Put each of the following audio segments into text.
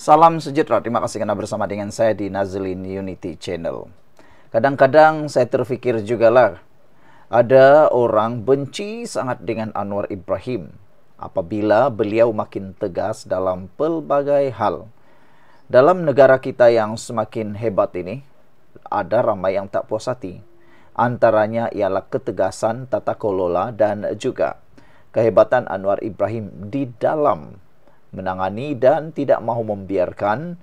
Salam sejahtera, terima kasih karena bersama dengan saya di Nazlin Unity Channel. Kadang-kadang saya terfikir juga lah, ada orang benci sangat dengan Anwar Ibrahim apabila beliau makin tegas dalam pelbagai hal. Dalam negara kita yang semakin hebat ini, ada ramai yang tak puas hati. Antaranya ialah ketegasan tata kelola dan juga kehebatan Anwar Ibrahim di dalam menangani dan tidak mahu membiarkan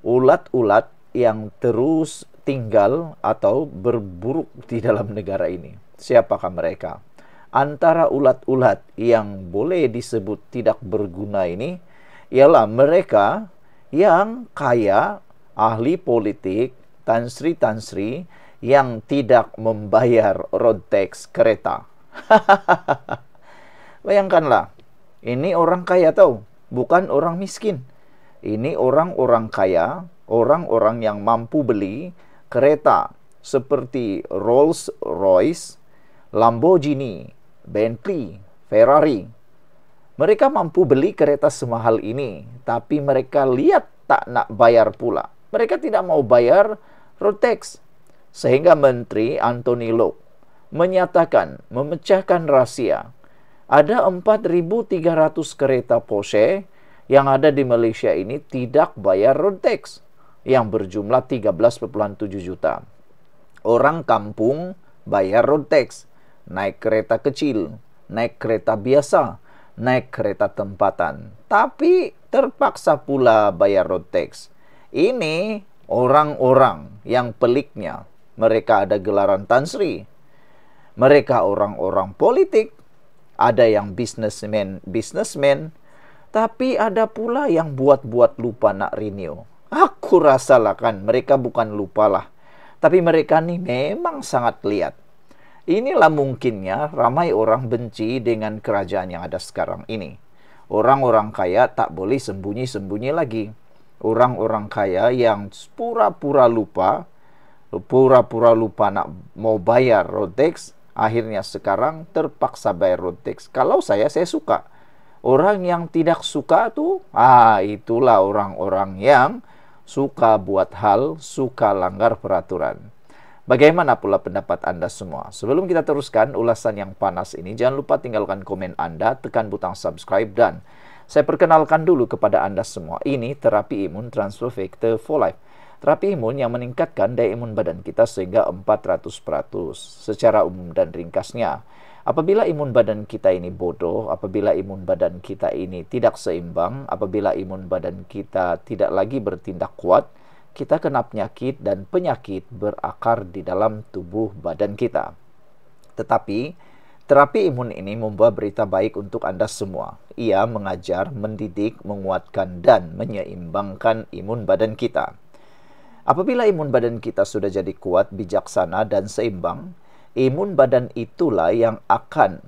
ulat-ulat yang terus tinggal atau berburuk di dalam negara ini. Siapakah mereka? Antara ulat-ulat yang boleh disebut tidak berguna ini ialah mereka yang kaya, ahli politik, tansri-tansri yang tidak membayar road tax kereta. Bayangkanlah, ini orang kaya tahu, bukan orang miskin. Ini orang-orang kaya, orang-orang yang mampu beli kereta seperti Rolls-Royce, Lamborghini, Bentley, Ferrari. Mereka mampu beli kereta semahal ini, tapi mereka lihat tak nak bayar pula. Mereka tidak mau bayar road tax. Sehingga Menteri Anthony Loke menyatakan, memecahkan rahasia, ada 4.300 kereta Porsche yang ada di Malaysia ini tidak bayar road tax yang berjumlah 13,7 juta. Orang kampung bayar road tax, naik kereta kecil, naik kereta biasa, naik kereta tempatan, tapi terpaksa pula bayar road tax. Ini orang-orang yang peliknya, mereka ada gelaran tansri, mereka orang-orang politik, ada yang bisnismen, tapi ada pula yang buat-buat lupa nak renew. Aku rasalah kan, mereka bukan lupalah, tapi mereka ni memang sangat lihat. Inilah mungkinnya ramai orang benci dengan kerajaan yang ada sekarang ini. Orang-orang kaya tak boleh sembunyi-sembunyi lagi. Orang-orang kaya yang pura-pura lupa nak mau bayar road tax, akhirnya sekarang terpaksa bayar road tax. Kalau saya suka. Orang yang tidak suka tuh, itulah orang-orang yang suka buat hal, suka langgar peraturan. Bagaimana pula pendapat Anda semua? Sebelum kita teruskan ulasan yang panas ini, jangan lupa tinggalkan komen Anda, tekan butang subscribe, dan saya perkenalkan dulu kepada Anda semua. Ini terapi imun transfer factor for life. Terapi imun yang meningkatkan daya imun badan kita sehingga 400%. Secara umum dan ringkasnya, apabila imun badan kita ini bodoh, apabila imun badan kita ini tidak seimbang, apabila imun badan kita tidak lagi bertindak kuat, kita kena penyakit dan penyakit berakar di dalam tubuh badan kita. Tetapi, terapi imun ini membawa berita baik untuk Anda semua. Ia mengajar, mendidik, menguatkan, dan menyeimbangkan imun badan kita. Apabila imun badan kita sudah jadi kuat, bijaksana, dan seimbang, imun badan itulah yang akan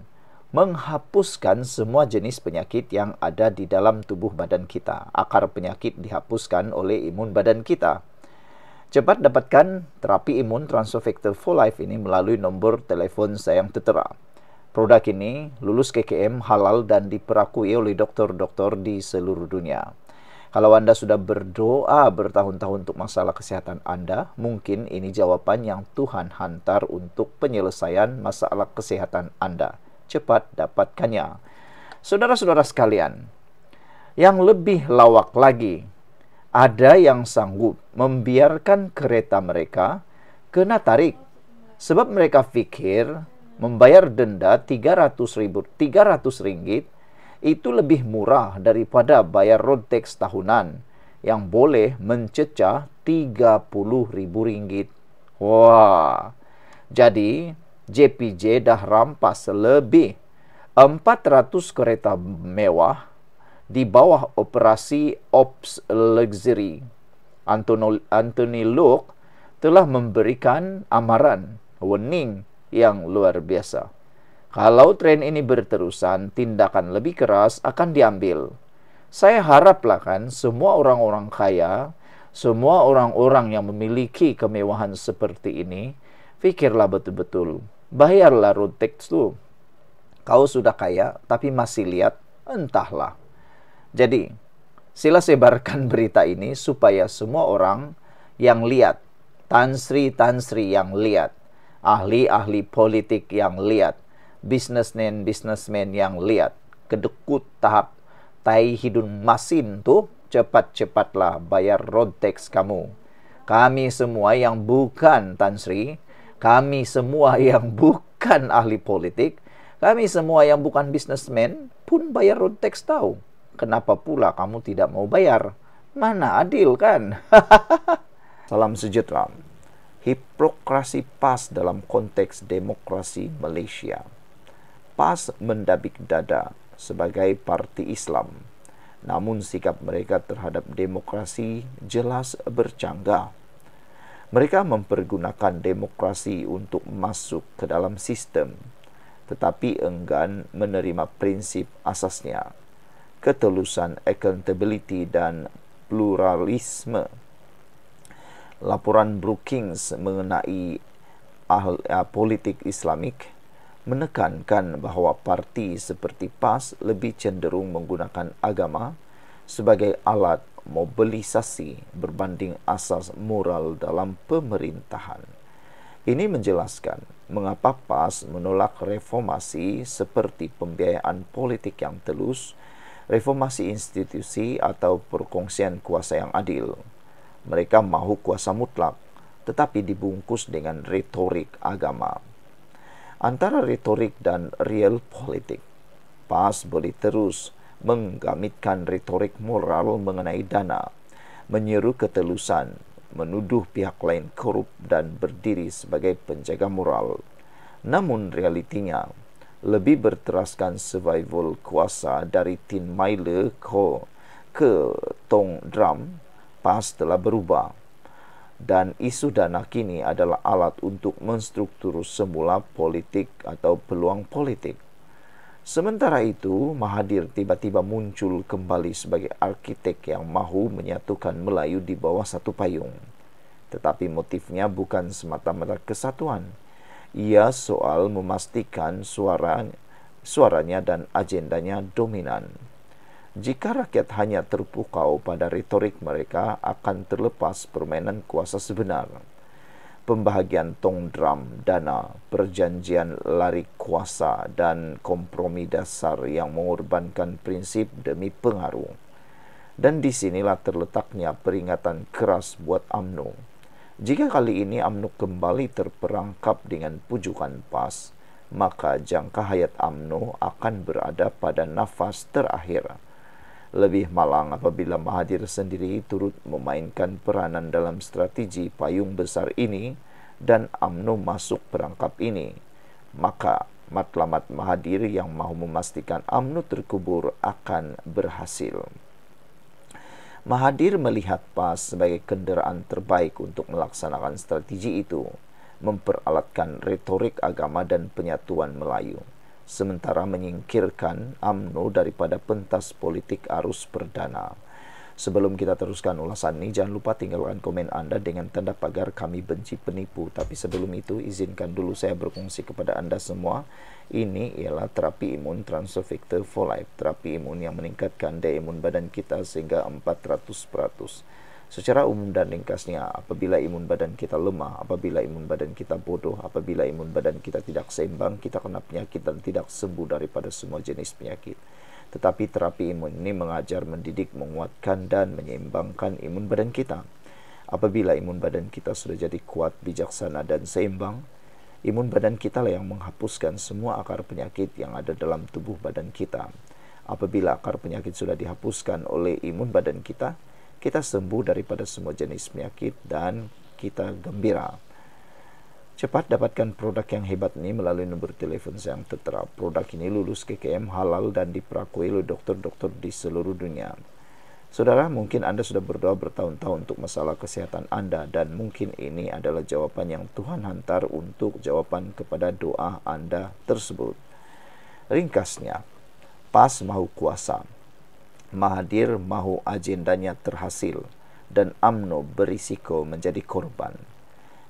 menghapuskan semua jenis penyakit yang ada di dalam tubuh badan kita. Akar penyakit dihapuskan oleh imun badan kita. Cepat dapatkan terapi imun transfer factor for life ini melalui nombor telepon saya yang tertera. Produk ini lulus KKM, halal, dan diperakui oleh dokter-dokter di seluruh dunia. Kalau Anda sudah berdoa bertahun-tahun untuk masalah kesehatan Anda, mungkin ini jawaban yang Tuhan hantar untuk penyelesaian masalah kesehatan Anda. Cepat dapatkannya. Saudara-saudara sekalian, yang lebih lawak lagi, ada yang sanggup membiarkan kereta mereka kena tarik. Sebab mereka fikir membayar denda 300 ringgit itu lebih murah daripada bayar road tax tahunan yang boleh mencecah 30.000 ringgit. Wah, jadi JPJ dah rampas lebih 400 kereta mewah di bawah operasi Ops Luxury. Anthony Loke telah memberikan amaran, warning yang luar biasa. Kalau tren ini berterusan, tindakan lebih keras akan diambil. Saya haraplah kan semua orang-orang kaya, semua orang-orang yang memiliki kemewahan seperti ini, fikirlah betul-betul. Bayarlah road tax tu. Kau sudah kaya, tapi masih lihat, entahlah. Jadi, Sila sebarkan berita ini supaya semua orang yang lihat, Tan Sri yang lihat, ahli-ahli politik yang lihat, businessman yang lihat, kedekut tahap tai hidung masin tuh, cepat-cepatlah bayar road tax kamu. Kami semua yang bukan Tan Sri, kami semua yang bukan ahli politik, kami semua yang bukan businessman pun bayar road tax tahu. Kenapa pula kamu tidak mau bayar? Mana adil kan? Salam sejahtera. Hipokrasi PAS dalam konteks demokrasi Malaysia. PAS mendabik dada sebagai parti Islam. Namun sikap mereka terhadap demokrasi jelas bercanggah. Mereka mempergunakan demokrasi untuk masuk ke dalam sistem, tetapi enggan menerima prinsip asasnya, ketulusan, accountability dan pluralisme. Laporan Brookings mengenai politik Islamik menekankan bahawa parti seperti PAS lebih cenderung menggunakan agama sebagai alat mobilisasi berbanding asas moral dalam pemerintahan. Ini menjelaskan mengapa PAS menolak reformasi seperti pembiayaan politik yang telus, reformasi institusi atau perkongsian kuasa yang adil. Mereka mahu kuasa mutlak, tetapi dibungkus dengan retorik agama. Antara retorik dan real politik, PAS boleh terus menggamitkan retorik moral mengenai dana, menyeru ketelusan, menuduh pihak lain korup dan berdiri sebagai penjaga moral. Namun realitinya lebih berteraskan survival kuasa dari Tin Myler ke Tong Drum. PAS telah berubah dan isu dana kini adalah alat untuk menstruktur semula politik atau peluang politik. Sementara itu, Mahathir tiba-tiba muncul kembali sebagai arkitek yang mahu menyatukan Melayu di bawah satu payung. Tetapi motifnya bukan semata-mata kesatuan. Ia soal memastikan suaranya dan agendanya dominan. Jika rakyat hanya terpukau pada retorik mereka, akan terlepas permainan kuasa sebenar. Pembahagian tong drum, dana, perjanjian lari kuasa dan kompromi dasar yang mengorbankan prinsip demi pengaruh. Dan di sinilah terletaknya peringatan keras buat UMNO. Jika kali ini UMNO kembali terperangkap dengan pujukan PAS, maka jangka hayat UMNO akan berada pada nafas terakhir. Lebih malang apabila Mahathir sendiri turut memainkan peranan dalam strategi payung besar ini dan UMNO masuk perangkap ini. Maka matlamat Mahathir yang mahu memastikan UMNO terkubur akan berhasil. Mahathir melihat PAS sebagai kenderaan terbaik untuk melaksanakan strategi itu, memperalatkan retorik agama dan penyatuan Melayu, sementara menyingkirkan UMNO daripada pentas politik arus perdana. Sebelum kita teruskan ulasan ini, jangan lupa tinggalkan komen anda dengan tanda pagar kami benci penipu. Tapi sebelum itu, izinkan dulu saya berkongsi kepada anda semua. Ini ialah terapi imun Transfer Factor for Life. Terapi imun yang meningkatkan daya imun badan kita sehingga 400%. Secara umum dan ringkasnya, apabila imun badan kita lemah, apabila imun badan kita bodoh, apabila imun badan kita tidak seimbang, kita kena penyakit dan tidak sembuh daripada semua jenis penyakit. Tetapi terapi imun ini mengajar, mendidik, menguatkan dan menyeimbangkan imun badan kita. Apabila imun badan kita sudah jadi kuat, bijaksana dan seimbang, imun badan kita lah yang menghapuskan semua akar penyakit yang ada dalam tubuh badan kita. Apabila akar penyakit sudah dihapuskan oleh imun badan kita, kita sembuh daripada semua jenis penyakit dan kita gembira. Cepat dapatkan produk yang hebat ini melalui nombor telefon yang tertera. Produk ini lulus KKM, halal dan diperakui oleh dokter-dokter di seluruh dunia. Saudara, mungkin Anda sudah berdoa bertahun-tahun untuk masalah kesehatan Anda dan mungkin ini adalah jawaban yang Tuhan hantar untuk jawaban kepada doa Anda tersebut. Ringkasnya, PAS mahu kuasa, Mahathir mahu agendanya terhasil dan UMNO berisiko menjadi korban.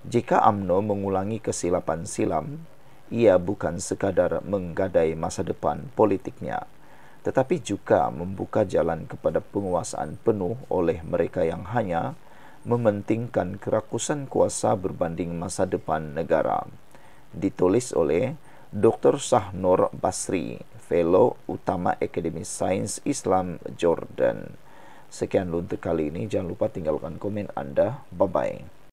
Jika UMNO mengulangi kesilapan silam, ia bukan sekadar menggadai masa depan politiknya, tetapi juga membuka jalan kepada penguasaan penuh oleh mereka yang hanya mementingkan kerakusan kuasa berbanding masa depan negara. Ditulis oleh Dr. Shahnur Basri, Fellow Utama Akademi Sains Islam Jordan. Sekian untuk kali ini. Jangan lupa tinggalkan komen Anda. Bye-bye.